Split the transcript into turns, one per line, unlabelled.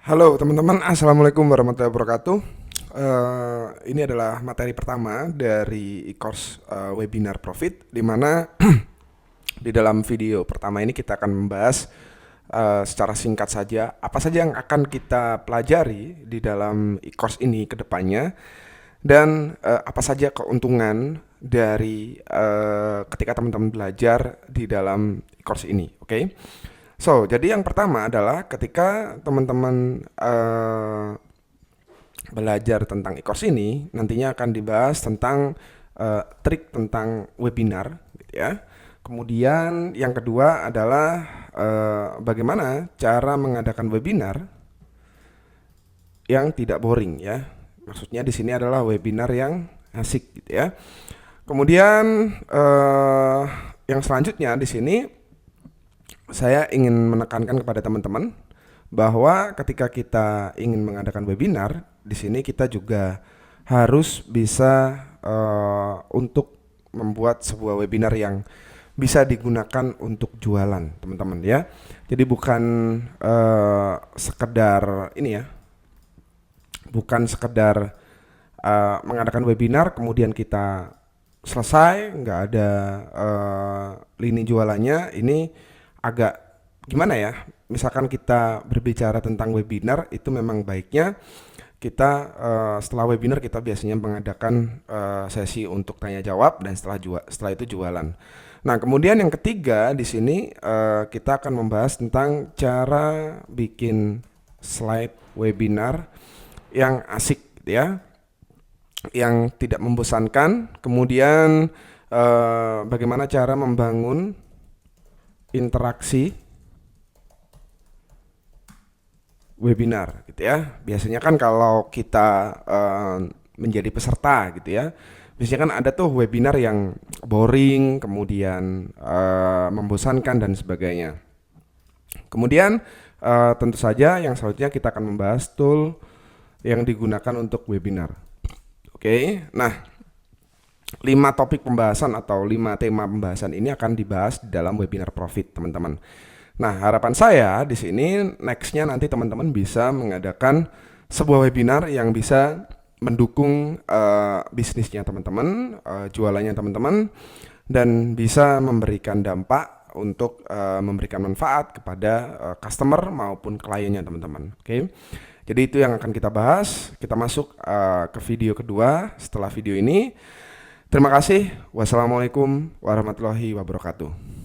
Halo teman-teman, assalamualaikum warahmatullahi wabarakatuh. Ini adalah materi pertama dari e-course webinar Profit, di mana di dalam video pertama ini kita akan membahas secara singkat saja apa saja yang akan kita pelajari di dalam e-course ini ke depannya, dan apa saja keuntungan dari ketika teman-teman belajar di dalam e-course ini. Oke. So, jadi yang pertama adalah ketika teman-teman belajar tentang e-course ini, nantinya akan dibahas tentang trik tentang webinar, gitu ya. Kemudian yang kedua adalah bagaimana cara mengadakan webinar yang tidak boring, ya. Maksudnya di sini adalah webinar yang asik, gitu ya. Kemudian yang selanjutnya di sini saya ingin menekankan kepada teman-teman bahwa ketika kita ingin mengadakan webinar, di sini kita juga harus bisa untuk membuat sebuah webinar yang bisa digunakan untuk jualan, teman-teman, ya. Jadi bukan sekedar ini ya, bukan sekedar mengadakan webinar kemudian kita selesai nggak ada lini jualannya. Ini agak gimana ya, misalkan kita berbicara tentang webinar, itu memang baiknya kita setelah webinar kita biasanya mengadakan sesi untuk tanya jawab, dan setelah itu jualan. Nah, kemudian yang ketiga di sini kita akan membahas tentang cara bikin slide webinar yang asik, gitu ya, yang tidak membosankan. Kemudian bagaimana cara membangun interaksi webinar, gitu ya. Biasanya kan kalau kita menjadi peserta, gitu ya, biasanya kan ada tuh webinar yang boring, kemudian membosankan dan sebagainya. Kemudian tentu saja yang selanjutnya kita akan membahas tool yang digunakan untuk webinar. Oke, nah 5 topik pembahasan atau 5 tema pembahasan ini akan dibahas di dalam webinar Profit, teman-teman. Nah, harapan saya di sini nextnya nanti teman-teman bisa mengadakan sebuah webinar yang bisa mendukung bisnisnya teman-teman, jualannya teman-teman, dan bisa memberikan dampak untuk memberikan manfaat kepada customer maupun kliennya, teman-teman. Oke. Jadi itu yang akan kita bahas. Kita masuk ke video kedua setelah video ini. Terima kasih. Wassalamualaikum warahmatullahi wabarakatuh.